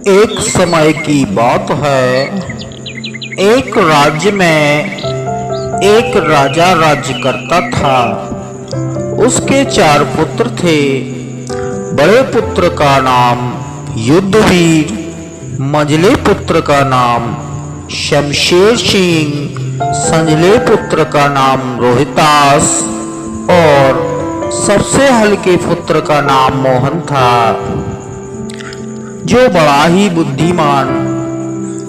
एक समय की बात है, एक राज्य में एक राजा राज्य करता था। उसके 4 पुत्र थे। बड़े पुत्र का नाम युद्धवीर, मंझले पुत्र का नाम शमशेर सिंह, संजले पुत्र का नाम रोहितास और सबसे हल्के पुत्र का नाम मोहन था, जो बड़ा ही बुद्धिमान,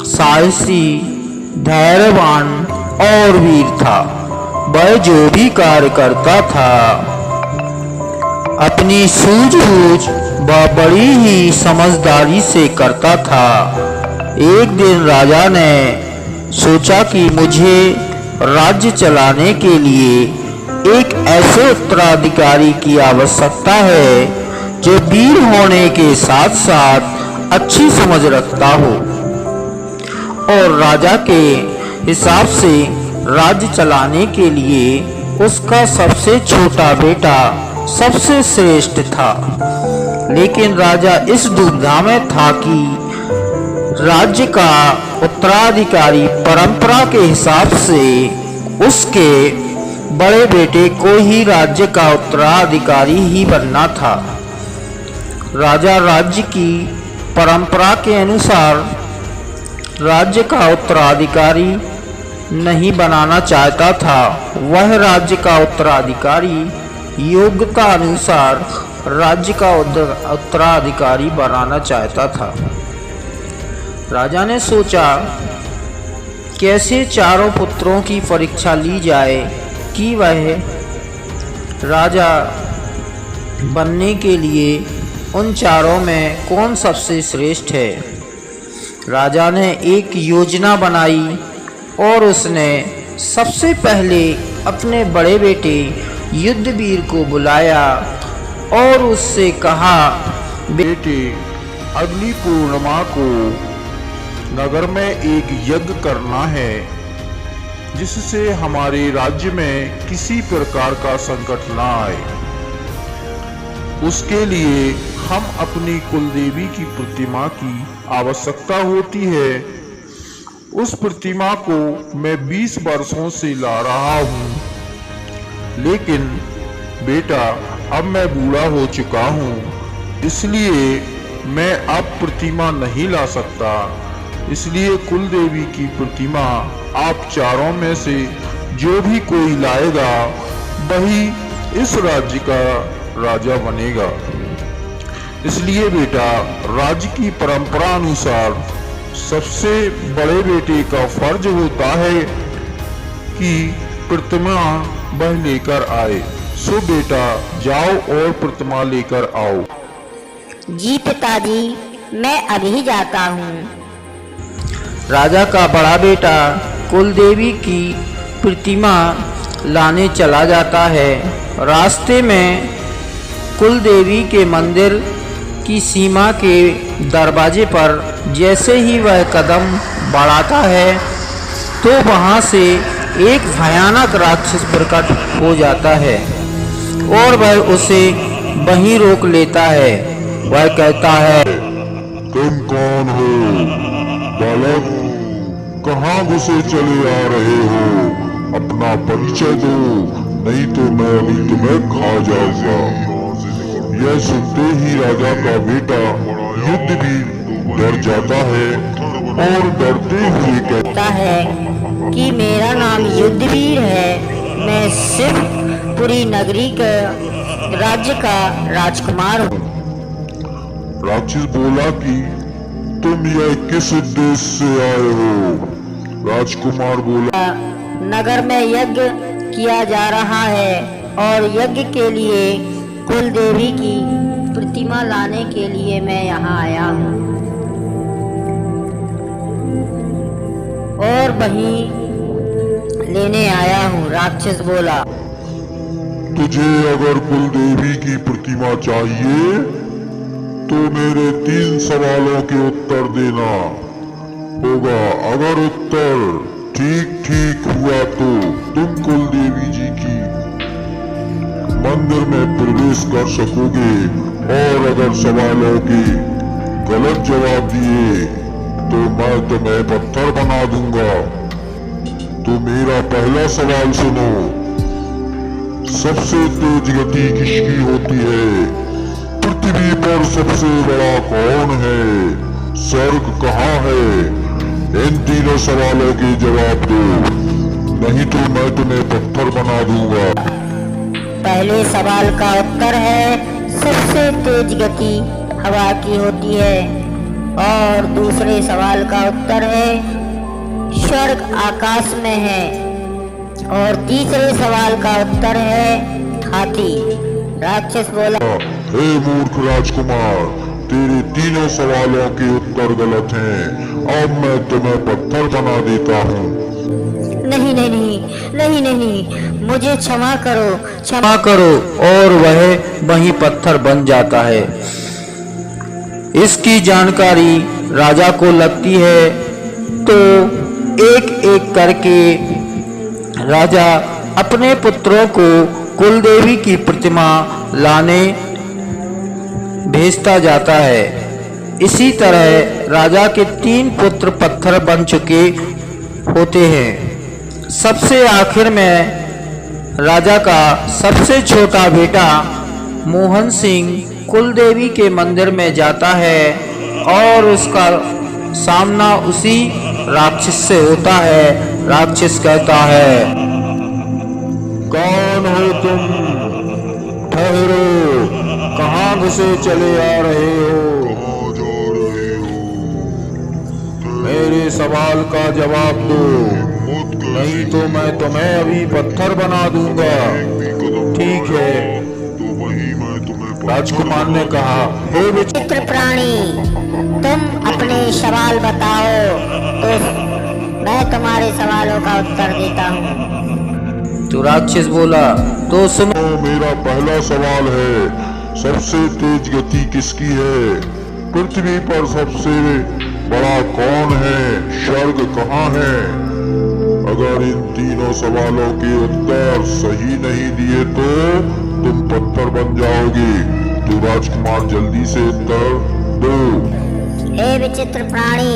साहसी, धैर्यवान और वीर था। वह जो भी कार्य करता था अपनी सूझबूझ व बड़ी ही समझदारी से करता था। एक दिन राजा ने सोचा कि मुझे राज्य चलाने के लिए एक ऐसे उत्तराधिकारी की आवश्यकता है जो वीर होने के साथ साथ अच्छी समझ रखता हो और राजा के हिसाब से राज्य चलाने के लिए उसका सबसे छोटा बेटा सबसे श्रेष्ठ था। लेकिन राजा इस दुविधा में था कि राज्य का उत्तराधिकारी परंपरा के हिसाब से उसके बड़े बेटे को ही राज्य का उत्तराधिकारी ही बनना था। राजा राज्य की परंपरा के अनुसार राज्य का उत्तराधिकारी नहीं बनाना चाहता था। वह राज्य का उत्तराधिकारी योग्यता अनुसार राज्य का उत्तराधिकारी बनाना चाहता था। राजा ने सोचा कैसे चारों पुत्रों की परीक्षा ली जाए कि वह राजा बनने के लिए उन चारों में कौन सबसे श्रेष्ठ है। राजा ने एक योजना बनाई और उसने सबसे पहले अपने बड़े बेटे युद्धवीर को बुलाया और उससे कहा, बेटे, अगली पूर्णिमा को नगर में एक यज्ञ करना है जिससे हमारे राज्य में किसी प्रकार का संकट ना आए। उसके लिए हम अपनी कुलदेवी की प्रतिमा की आवश्यकता होती है। उस प्रतिमा को मैं 20 वर्षों से ला रहा हूँ, लेकिन बेटा अब मैं बूढ़ा हो चुका हूँ, इसलिए मैं अब प्रतिमा नहीं ला सकता। इसलिए कुलदेवी की प्रतिमा आप चारों में से जो भी कोई लाएगा वही इस राज्य का राजा बनेगा। इसलिए बेटा, राज्य की परंपरा अनुसार सबसे बड़े बेटे का फर्ज होता है कि प्रतिमा वह लेकर आए। सो बेटा, जाओ और प्रतिमा लेकर आओ। जी पिताजी, मैं अभी जाता हूँ। राजा का बड़ा बेटा कुलदेवी की प्रतिमा लाने चला जाता है। रास्ते में कुलदेवी के मंदिर की सीमा के दरवाजे पर जैसे ही वह कदम बढ़ाता है तो वहां से एक भयानक राक्षस प्रकट हो जाता है और वह उसे वहीं रोक लेता है। वह कहता है, तुम कौन हो बालक? कहाँ घुसे चले आ रहे हो? अपना परिचय दो, नहीं तो मैं अभी तुम्हें खा जाऊंगा। यह सुनते ही राजा का बेटा युद्धवीर डर जाता है और डरते हुए कहता है कि मेरा नाम युद्धवीर है। मैं शिवपुरी नगरी का राज्य का राजकुमार हूँ। राक्षस बोला कि तुम यह किस उद्देश्य से आए हो? राजकुमार बोला, नगर में यज्ञ किया जा रहा है और यज्ञ के लिए कुलदेवी की प्रतिमा लाने के लिए मैं यहाँ आया हूँ और वहीं लेने आया हूँ। राक्षस बोला, तुझे अगर कुलदेवी की प्रतिमा चाहिए तो मेरे 3 सवालों के उत्तर देना होगा। अगर उत्तर ठीक ठीक हुआ तो तुम कुलदेवी जी की मंदिर में प्रवेश कर सकोगे और अगर सवालों के गलत जवाब दिए तो मैं तुम्हें पत्थर बना दूंगा। तो मेरा पहला सवाल सुनो। सबसे तेज गति किसकी होती है? पृथ्वी पर सबसे बड़ा कौन है? स्वर्ग कहाँ है? इन तीनों सवालों के जवाब दो, नहीं तो मैं तुम्हें पत्थर बना दूंगा। पहले सवाल का उत्तर है सबसे तेज गति हवा की होती है, और दूसरे सवाल का उत्तर है स्वर्ग आकाश में है, और तीसरे सवाल का उत्तर है हाथी। राक्षस बोला, हे मूर्ख राजकुमार, तेरे तीनों सवालों के उत्तर गलत हैं। अब मैं तुम्हें पत्थर बना देता हूँ। नहीं नहीं नहीं नहीं नहीं, मुझे क्षमा करो, क्षमा करो। और वह वहीं पत्थर बन जाता है। इसकी जानकारी राजा को लगती है तो एक एक करके राजा अपने पुत्रों को कुलदेवी की प्रतिमा लाने भेजता जाता है। इसी तरह राजा के 3 पुत्र पत्थर बन चुके होते हैं। सबसे आखिर में राजा का सबसे छोटा बेटा मोहन सिंह कुलदेवी के मंदिर में जाता है और उसका सामना उसी राक्षस से होता है। राक्षस कहता है, कौन हो तुम? ठहरो, कहाँ घुसे चले आ रहे हो? कहाँ जा रहे हो? मेरे सवाल का जवाब दो, नहीं तो मैं तुम्हें अभी पत्थर बना दूंगा। ठीक है, तो वही मैं तुम्हें। राजकुमार ने कहा, हे विचित्र प्राणी, तुम अपने सवाल बताओ तो मैं तुम्हारे सवालों का उत्तर देता हूँ। तो राक्षस बोला, तो सुनो। मेरा पहला सवाल है, सबसे तेज गति किसकी है? पृथ्वी पर सबसे बड़ा कौन है? स्वर्ग कहाँ है? अगर इन तीनों सवालों के उत्तर सही नहीं दिए तो तुम पत्थर बन जाओगे। तो राजकुमार जल्दी से उत्तर दो। हे विचित्र प्राणी,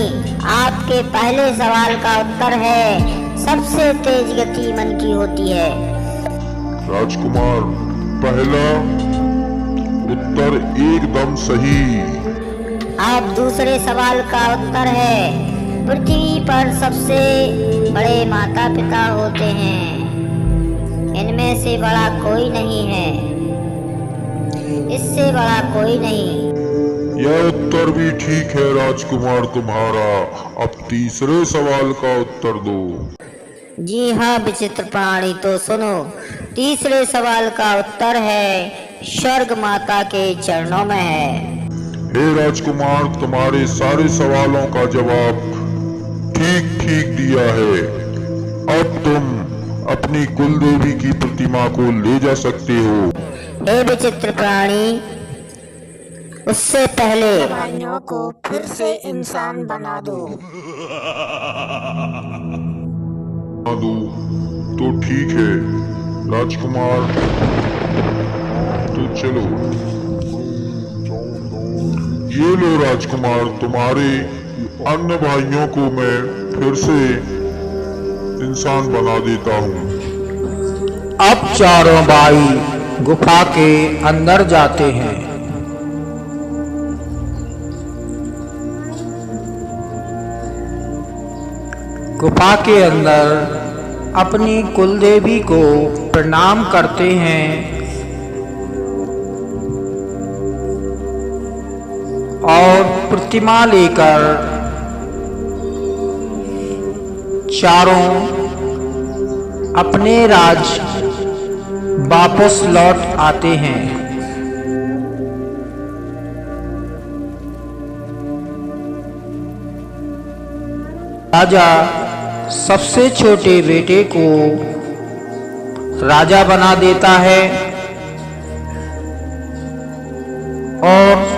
आपके पहले सवाल का उत्तर है सबसे तेज गति मन की होती है। राजकुमार, पहला उत्तर एकदम सही। अब दूसरे सवाल का उत्तर है पृथ्वी पर सबसे बड़े माता पिता होते हैं, इनमें से बड़ा कोई नहीं है, इससे बड़ा कोई नहीं। यह उत्तर भी ठीक है राजकुमार तुम्हारा। अब तीसरे सवाल का उत्तर दो। जी हाँ विचित्र प्राणी, तो सुनो। तीसरे सवाल का उत्तर है स्वर्ग माता के चरणों में है। हे राजकुमार, तुम्हारे सारे सवालों का जवाब ठीक ठीक दिया है। अब तुम अपनी कुलदेवी की प्रतिमा को ले जा सकते हो। हे विचित्र प्राणी, उससे पहले प्राणियों को फिर से इंसान बना दो। बना दो तो ठीक है राजकुमार, तो चलो। ये लो राजकुमार, तुम्हारे अन्य भाइयों को मैं फिर से इंसान बना देता हूँ। अब चारों भाई गुफा के अंदर जाते हैं। गुफा के अंदर अपनी कुलदेवी को प्रणाम करते हैं और प्रतिमा लेकर चारों अपने राज वापस लौट आते हैं। राजा सबसे छोटे बेटे को राजा बना देता है और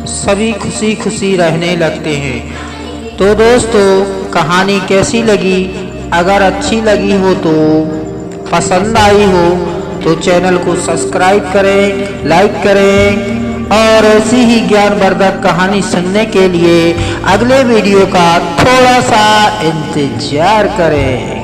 सभी खुशी खुशी रहने लगते हैं। तो दोस्तों, कहानी कैसी लगी? अगर अच्छी लगी हो तो, पसंद आई हो तो चैनल को सब्सक्राइब करें, लाइक करें और ऐसी ही ज्ञानवर्धक कहानी सुनने के लिए अगले वीडियो का थोड़ा सा इंतजार करें।